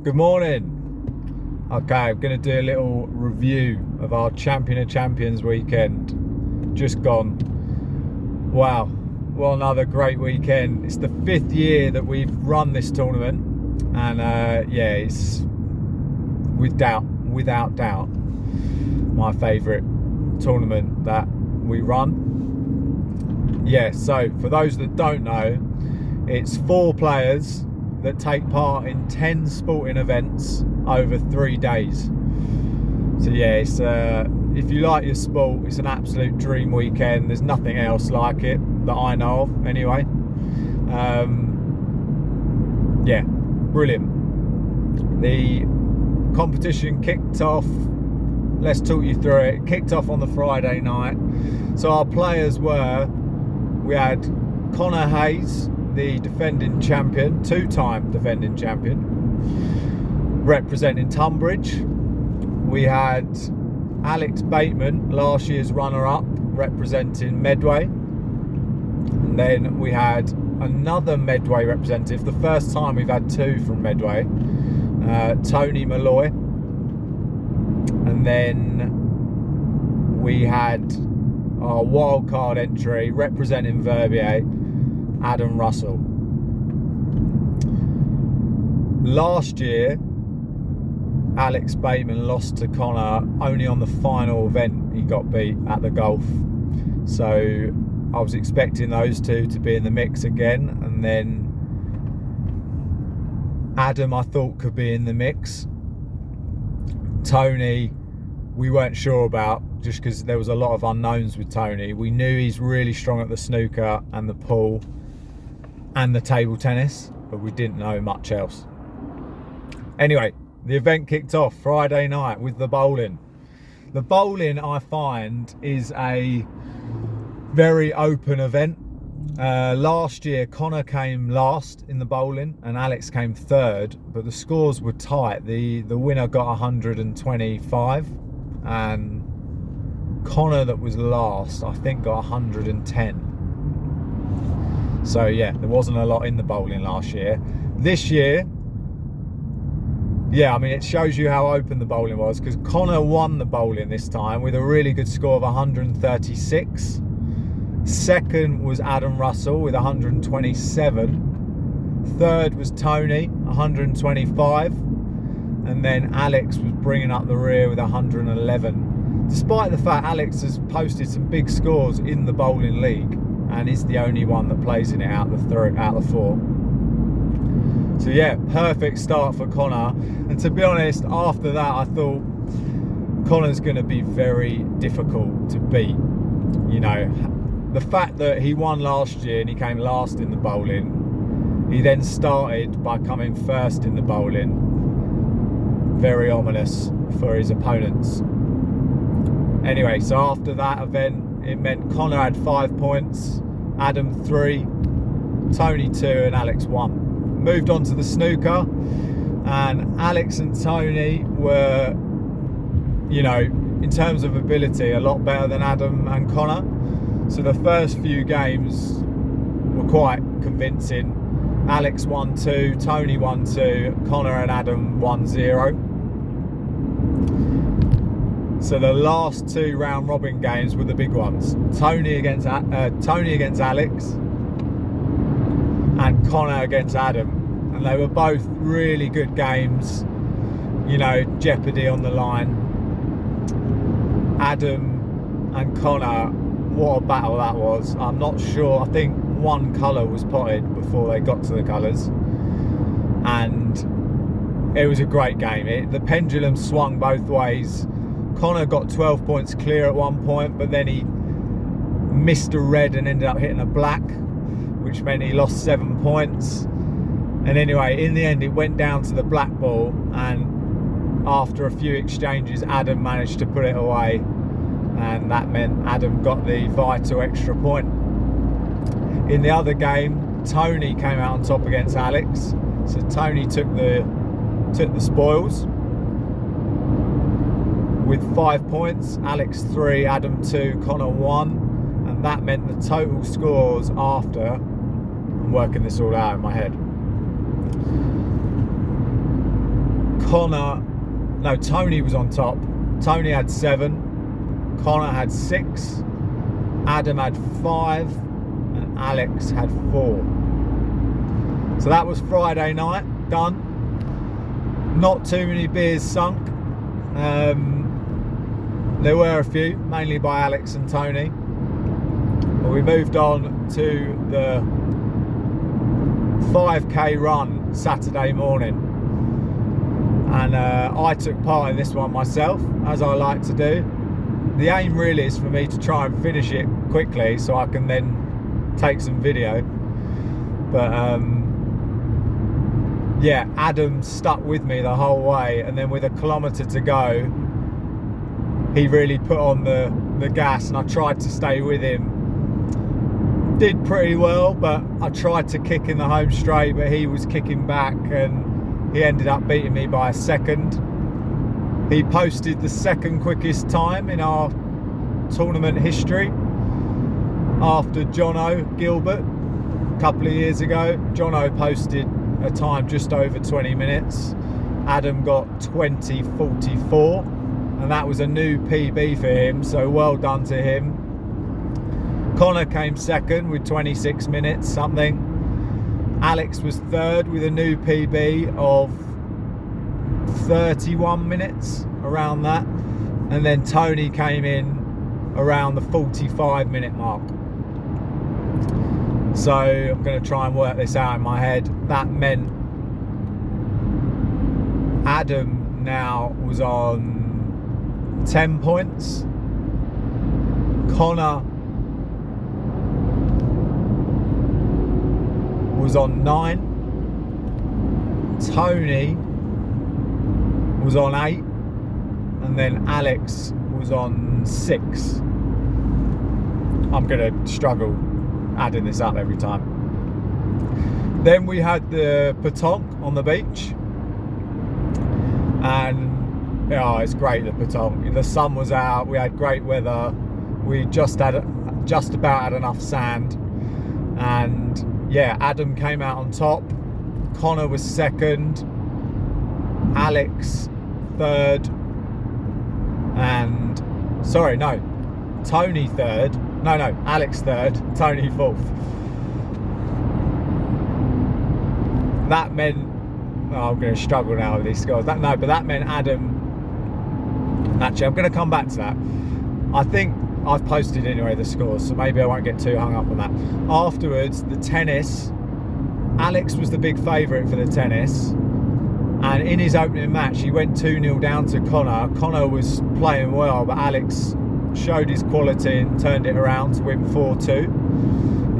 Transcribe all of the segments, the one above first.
Good morning. Okay, I'm going to do a little review of our Champion of Champions weekend. Just gone. Wow, what another great weekend. It's the 5th year that we've run this tournament, and yeah, it's without doubt, my favourite tournament that we run. Yeah, so for those that don't know, it's 4 players that take part in 10 sporting events over 3 days. So yeah, it's if you like your sport, it's an absolute dream weekend. There's nothing else like it that I know of anyway. Yeah, brilliant. The competition kicked off, let's talk you through it. It kicked off on the Friday night. So our players we had Connor Hayes, the defending champion, 2-time defending champion, representing Tunbridge. We had Alex Bateman, last year's runner-up, representing Medway. And then we had another Medway representative, the first time we've had 2 from Medway, Tony Malloy. And then we had our wildcard entry representing Verbier, Adam Russell. Last year, Alex Bateman lost to Connor only on the final event. He got beat at the golf. So I was expecting those 2 to be in the mix again. And then Adam, I thought, could be in the mix. Tony, we weren't sure about, just because there was a lot of unknowns with Tony. We knew he's really strong at the snooker and the pool and the table tennis, but we didn't know much else. Anyway, the event kicked off Friday night with the bowling. The bowling, I find, is a very open event. Last year, Connor came last in the bowling and Alex came 3rd, but the scores were tight. The winner got 125 and Connor, that was last, I think got 110. So yeah, there wasn't a lot in the bowling last year. This year, yeah, I mean, it shows you how open the bowling was, because Connor won the bowling this time with a really good score of 136. Second was Adam Russell with 127. Third was Tony, 125. And then Alex was bringing up the rear with 111. Despite the fact Alex has posted some big scores in the bowling league and is the only one that plays in it out of the 4. So yeah, perfect start for Connor. And to be honest, after that, I thought Connor's going to be very difficult to beat. You know, the fact that he won last year and he came last in the bowling, he then started by coming 1st in the bowling. Very ominous for his opponents. Anyway, so after that event, it meant Connor had 5 points, Adam 3, Tony 2 and Alex 1. Moved on to the snooker, and Alex and Tony were, you know, in terms of ability, a lot better than Adam and Connor. So the first few games were quite convincing. Alex won 2, Tony won 2, Connor and Adam won 0. So the last 2 round robin games were the big ones. Tony against Alex and Connor against Adam. And they were both really good games, you know, jeopardy on the line. Adam and Connor, what a battle that was. I'm not sure, I think one colour was potted before they got to the colours. And it was a great game. The pendulum swung both ways. Connor got 12 points clear at one point, but then he missed a red and ended up hitting a black, which meant he lost 7 points. And anyway, in the end, it went down to the black ball, and after a few exchanges, Adam managed to put it away, and that meant Adam got the vital extra point. In the other game, Tony came out on top against Alex, so Tony took the spoils with 5 points. Alex 3, Adam 2, Connor 1, and that meant the total scores after, I'm working this all out in my head, Tony was on top. Tony had 7, Connor had 6, Adam had 5, and Alex had 4. So that was Friday night, done. Not too many beers sunk. There were a few, mainly by Alex and Tony. But we moved on to the 5k run Saturday morning. And I took part in this one myself, as I like to do. The aim really is for me to try and finish it quickly so I can then take some video. But yeah, Adam stuck with me the whole way, and then with a kilometre to go, he really put on the gas, and I tried to stay with him. Did pretty well, but I tried to kick in the home straight, but he was kicking back, and he ended up beating me by a second. He posted the second quickest time in our tournament history after Jono Gilbert a couple of years ago. Jono posted a time just over 20 minutes. Adam got 20:44, and that was a new PB for him, so well done to him. Connor came second with 26 minutes something. Alex was third with a new PB of 31 minutes, around that. And then Tony came in around the 45-minute mark. So I'm going to try and work this out in my head. That meant Adam now was on 10 points. Connor was on 9. Tony was on 8. And then Alex was on 6. I'm going to struggle adding this up every time. Then we had the petanque on the beach, and it's great, the petanque. The sun was out, we had great weather, we just about had enough sand, and yeah, Adam came out on top. Connor was second, Alex third, and Tony third. Alex third, Tony fourth. That meant, I'm going to struggle now with these scores. That meant Adam. Actually, I'm going to come back to that. I think I've posted anyway the scores, so maybe I won't get too hung up on that. Afterwards, the tennis. Alex was the big favourite for the tennis, and in his opening match, he went 2-0 down to Connor. Connor was playing well, but Alex showed his quality and turned it around to win 4-2.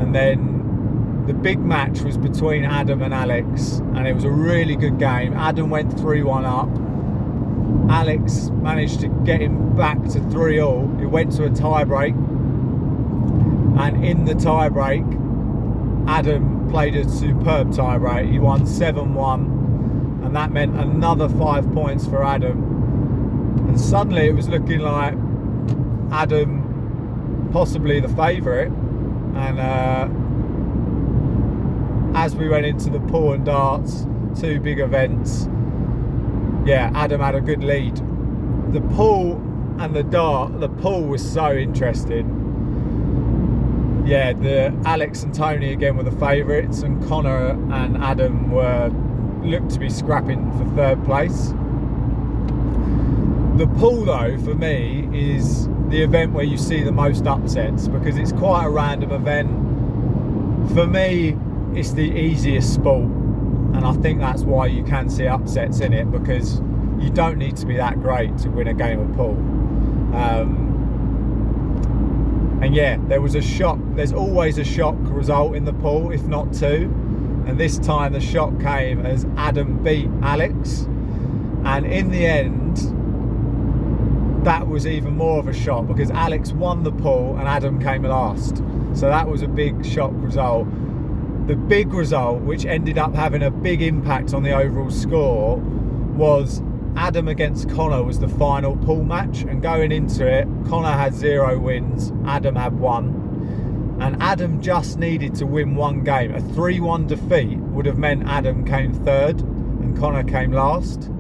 And then the big match was between Adam and Alex, and it was a really good game. Adam went 3-1 up. Alex managed to get him back to 3-all. It went to a tie break, and in the tie break, Adam played a superb tie break. He won 7-1, and that meant another 5 points for Adam. And suddenly it was looking like Adam possibly the favourite, and as we went into the pool and darts, 2 big events, yeah, Adam had a good lead. The pool and the pool was so interesting. Yeah, the Alex and Tony again were the favourites, and Connor and Adam looked to be scrapping for 3rd place. The pool though, for me, is the event where you see the most upsets, because it's quite a random event. For me, it's the easiest sport, and I think that's why you can see upsets in it, because you don't need to be that great to win a game of pool. And yeah, there was a shock. There's always a shock result in the pool, if not 2. And this time the shock came as Adam beat Alex, and in the end, that was even more of a shock, because Alex won the pool and Adam came last. So that was a big shock result. The big result, which ended up having a big impact on the overall score, was Adam against Connor was the final pool match, and going into it, Connor had 0 wins, Adam had 1, and Adam just needed to win 1 game. A 3-1 defeat would have meant Adam came 3rd and Connor came last.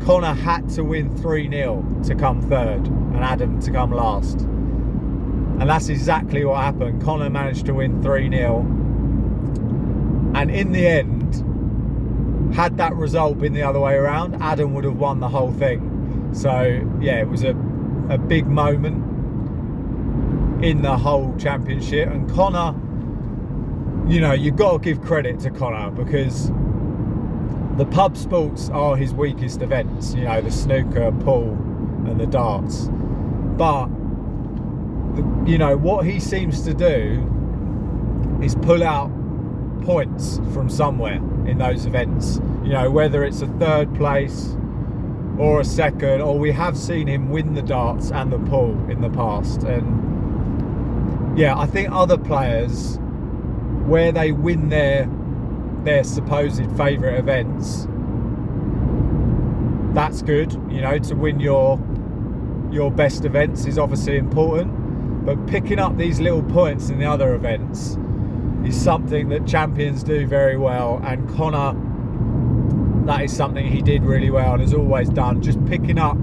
Connor had to win 3-0 to come third and Adam to come last. And that's exactly what happened. Connor managed to win 3-0. And in the end, had that result been the other way around, Adam would have won the whole thing. So, yeah, it was a big moment in the whole championship. And Connor, you know, you've got to give credit to Connor, because the pub sports are his weakest events, you know, the snooker, pool and the darts. But, you know, what he seems to do is pull out points from somewhere in those events. You know, whether it's a third place or a second, or we have seen him win the darts and the pool in the past. And yeah, I think other players, where they win their supposed favourite events, that's good. You know, to win your best events is obviously important, but picking up these little points in the other events is something that champions do very well. And Connor, that is something he did really well and has always done, just picking up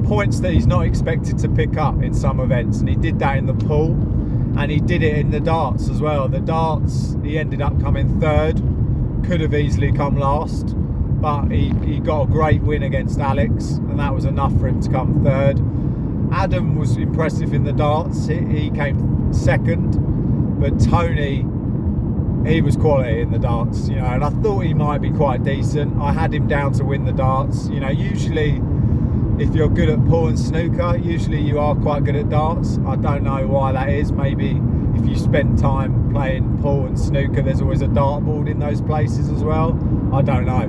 points that he's not expected to pick up in some events. And he did that in the pool, and he did it in the darts as well. The darts, he ended up coming third, could have easily come last, but he got a great win against Alex, and that was enough for him to come third. Adam was impressive in the darts, he came second, but Tony, he was quality in the darts, you know, and I thought he might be quite decent. I had him down to win the darts. You know, usually if you're good at pool and snooker, usually you are quite good at darts. I don't know why that is. Maybe if you spend time playing pool and snooker, there's always a dartboard in those places as well. I don't know.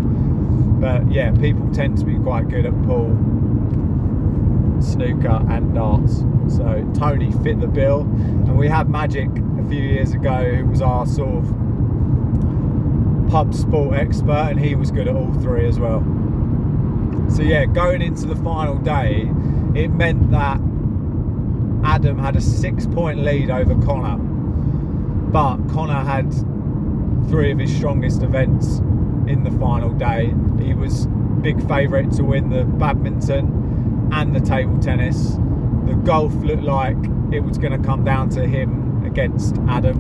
But yeah, people tend to be quite good at pool, snooker and darts. So Tony fit the bill. And we had Magic a few years ago, who was our sort of pub sport expert, and he was good at all three as well. So yeah, going into the final day, it meant that Adam had a 6-point lead over Connor, but Connor had 3 of his strongest events in the final day. He was big favourite to win the badminton and the table tennis. The golf looked like it was going to come down to him against Adam.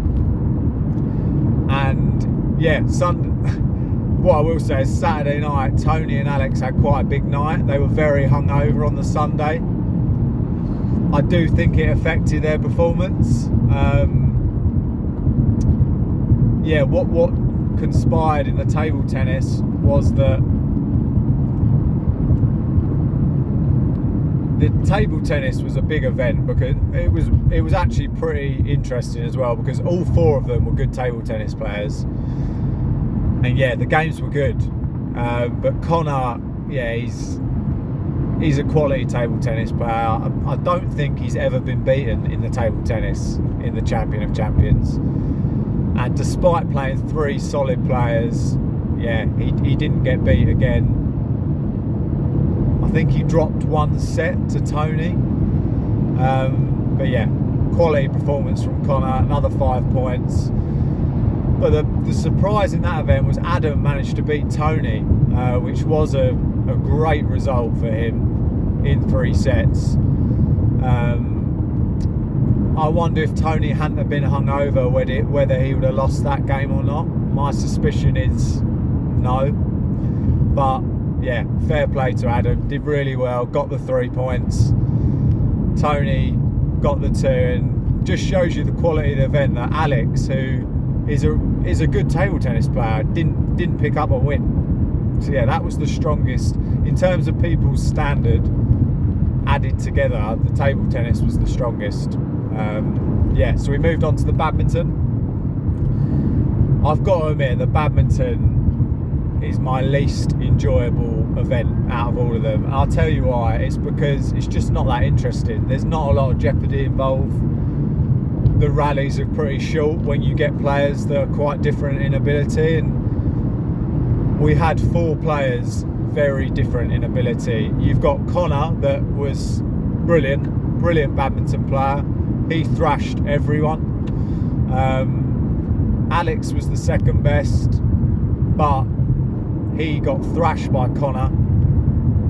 And yeah, what I will say is Saturday night, Tony and Alex had quite a big night. They were very hungover on the Sunday. I do think it affected their performance. Yeah, what conspired in the table tennis was that the table tennis was a big event, because it was actually pretty interesting as well, because all 4 of them were good table tennis players. And yeah, the games were good, but Connor, yeah, he's a quality table tennis player. I don't think he's ever been beaten in the table tennis in the Champion of Champions. And despite playing 3 solid players, yeah, he didn't get beat again. I think he dropped 1 set to Tony, but yeah, quality performance from Connor, another 5 points. But the surprise in that event was Adam managed to beat Tony, which was a great result for him in 3 sets. I wonder if Tony hadn't have been hungover, whether he would have lost that game or not. My suspicion is no. But yeah, fair play to Adam. Did really well, got the 3 points. Tony got the 2, and just shows you the quality of the event that Alex, who is a good table tennis player, didn't pick up a win. So yeah, that was the strongest in terms of people's standard added together. The table tennis was the strongest. Yeah, so we moved on to the badminton. I've got to admit, the badminton is my least enjoyable event out of all of them. And I'll tell you why. It's because it's just not that interesting. There's not a lot of jeopardy involved. The rallies are pretty short when you get players that are quite different in ability, and we had 4 players very different in ability. You've got Connor, that was brilliant badminton player. He thrashed everyone. Alex was the second best, but he got thrashed by Connor.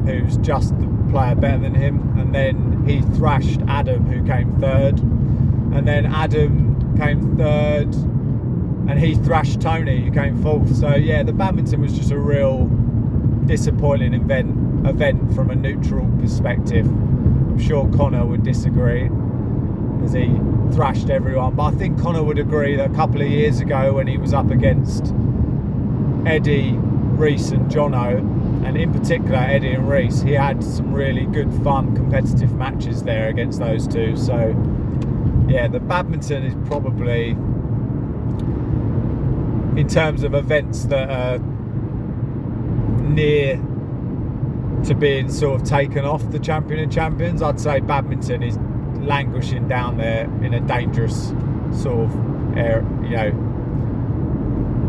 who's just the player better than him, and then he thrashed Adam, who came third, and then Adam came third and he thrashed Tony, who came fourth. So yeah, the badminton was just a real disappointing event from a neutral perspective. I'm sure Connor would disagree, as he thrashed everyone, but I think Connor would agree that a couple of years ago when he was up against Eddie, Reese and Jono, and in particular Eddie and Reese, he had some really good fun competitive matches there against those two. So yeah, the badminton is probably, in terms of events that are near to being sort of taken off the Champion of Champions, I'd say badminton is languishing down there in a dangerous sort of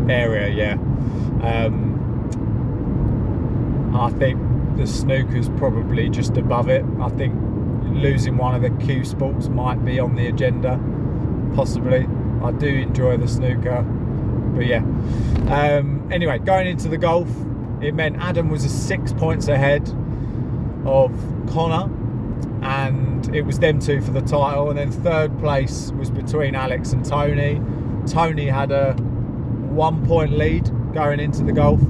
area, yeah. I think the snooker's probably just above it. I think losing one of the Q sports might be on the agenda, possibly. I do enjoy the snooker, but yeah. Anyway, going into the golf, it meant Adam was 6 points ahead of Connor, and it was them two for the title, and then third place was between Alex and Tony. Tony had a 1 point lead going into the golf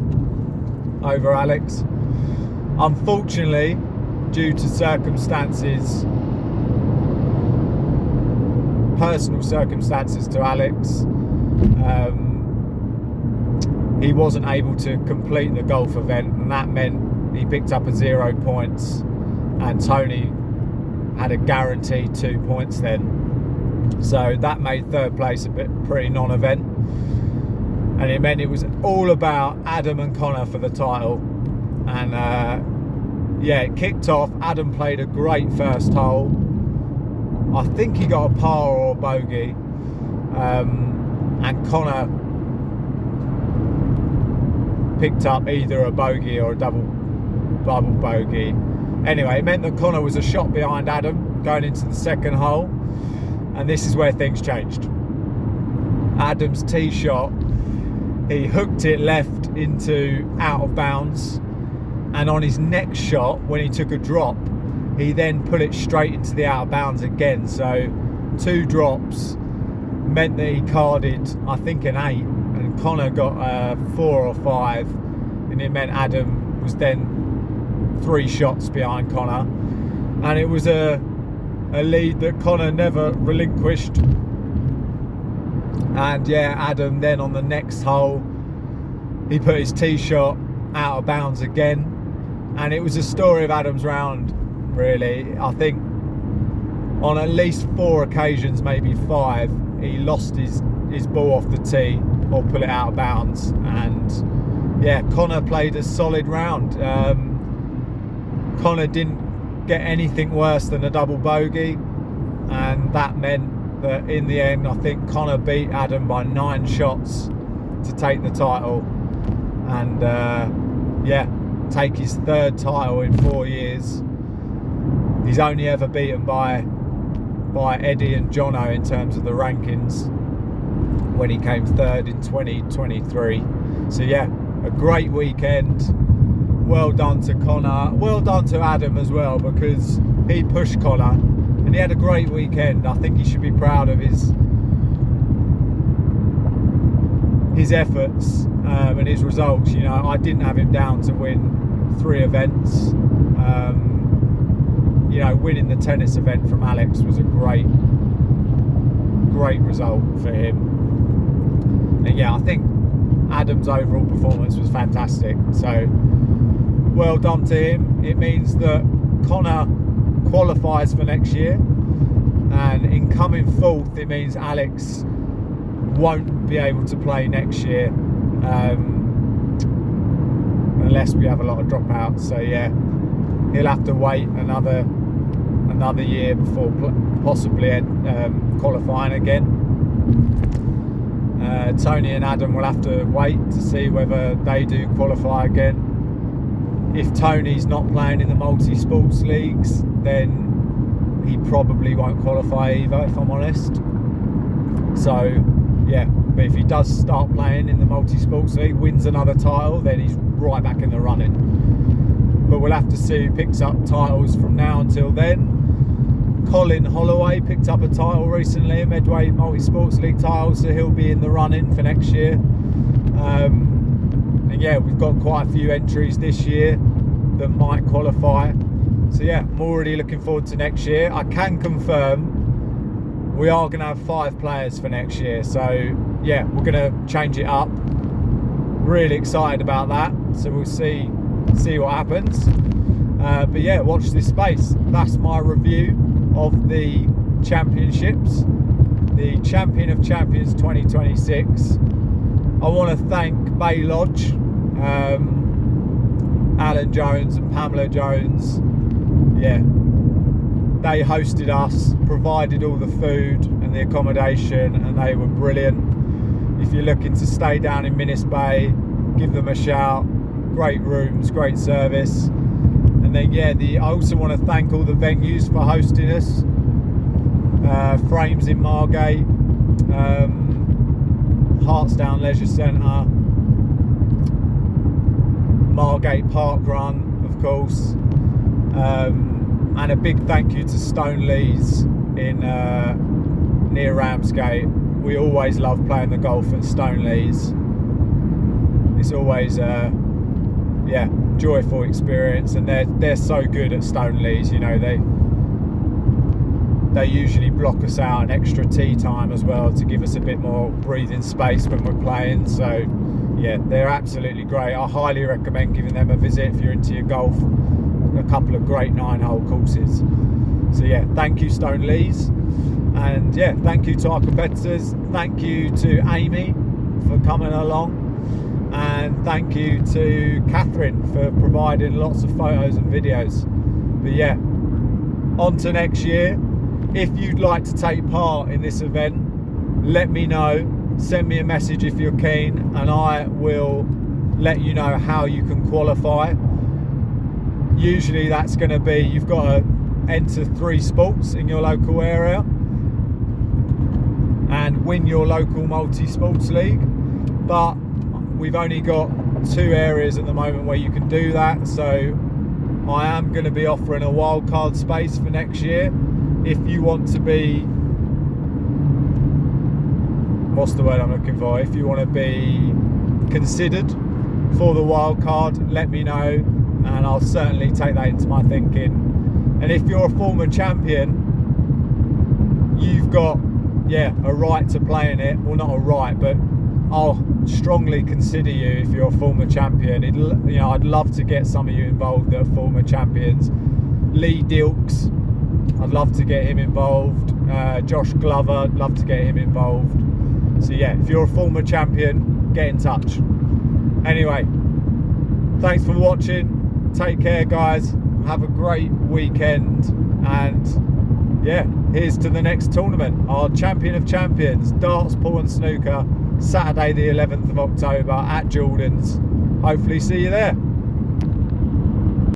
over Alex. Unfortunately, due to circumstances, personal circumstances to Alex, he wasn't able to complete the golf event, and that meant he picked up a 0 points, and Tony had a guaranteed 2 points then. So that made third place a bit pretty non-event, and it meant it was all about Adam and Connor for the title. And yeah, it kicked off. Adam played a great first hole. I think he got a par or a bogey, and Connor picked up either a bogey or a double bogey. Anyway, it meant that Connor was a shot behind Adam going into the second hole, and this is where things changed. Adam's tee shot, he hooked it left into out of bounds, and on his next shot, when he took a drop, he then put it straight into the out of bounds again. So 2 drops meant that he carded, I think, an 8, and Connor got 4 or 5, and it meant Adam was then 3 shots behind Connor, and it was a lead that Connor never relinquished. And yeah, Adam then on the next hole, he put his tee shot out of bounds again, and it was a story of Adam's round, really. I think on at least 4 occasions, maybe 5, he lost his ball off the tee or put it out of bounds. And yeah, Connor played a solid round. Connor didn't get anything worse than a double bogey, and that meant that in the end, I think Connor beat Adam by 9 shots to take the title, and yeah, take his 3rd title in 4 years. He's only ever beaten by Eddie and Jono in terms of the rankings, when he came 3rd in 2023. So yeah, a great weekend. Well done to Connor, well done to Adam as well, because he pushed Connor and he had a great weekend. I think he should be proud of his efforts and his results. You know, I didn't have him down to win 3 events. You know, winning the tennis event from Alex was a great result for him. And yeah, I think Adam's overall performance was fantastic. So well done to him. It means that Connor qualifies for next year, and in coming 4th, it means Alex won't be able to play next year, unless we have a lot of dropouts. So yeah, he'll have to wait another year before possibly qualifying again. Tony and Adam will have to wait to see whether they do qualify again. If Tony's not playing in the multi-sports leagues, then he probably won't qualify either, if I'm honest. So yeah, but if he does start playing in the multi-sports league, wins another title, then he's right back in the running. But we'll we'll have to see who picks up titles from now until then. Colin Holloway picked up a title recently, a Medway Multi-Sports League title, so he'll be in the running for next year. And yeah, we've got quite a few entries this year that might qualify. So yeah, I'm already looking forward to next year. I can confirm we are going to have 5 players for next year. So yeah, we're going to change it up. Really excited about that. So we'll see what happens. But yeah, watch this space. That's my review of the championships, the Champion of Champions 2026. I want to thank Bay Lodge, Alan Jones and Pamela Jones. Yeah, they hosted us, provided all the food and the accommodation, and they were brilliant. If you're looking to stay down in Minnis Bay, give them a shout. Great rooms, great service. And then yeah, I also want to thank all the venues for hosting us. Frames in Margate, Hartsdown Leisure Centre, Margate Park Run, of course, and a big thank you to Stone Lees in near Ramsgate. We always love playing the golf at Stone Lees. It's always yeah, joyful experience, and they're so good at Stone Lees. You know, they usually block us out an extra tee time as well to give us a bit more breathing space when we're playing. So yeah, they're absolutely great. I highly recommend giving them a visit if you're into your golf. A couple of great 9-hole courses. So yeah, thank you Stone Lees, and yeah, thank you to our competitors. Thank you to Amy for coming along, and thank you to Catherine for providing lots of photos and videos. But yeah, on to next year. If you'd like to take part in this event, let me know. Send me a message if you're keen, and I will let you know how you can qualify. Usually that's going to be, you've got to enter 3 sports in your local area and win your local multi-sports league. But we've only got 2 areas at the moment where you can do that. So I am going to be offering a wildcard space for next year. If you want to be, what's the word I'm looking for? If you want to be considered for the wild card, let me know, and I'll certainly take that into my thinking. And if you're a former champion, you've got, yeah, a right to play in it. Well, not a right, but I'll strongly consider you if you're a former champion. You know, I'd love to get some of you involved that are former champions. Lee Dilks, I'd love to get him involved. Josh Glover, I'd love to get him involved. So yeah, if you're a former champion, get in touch. Anyway, thanks for watching. Take care, guys. Have a great weekend. And yeah, here's to the next tournament. Our Champion of Champions, Darts, Pool and Snooker, Saturday the 11th of October at Jordan's. Hopefully see you there.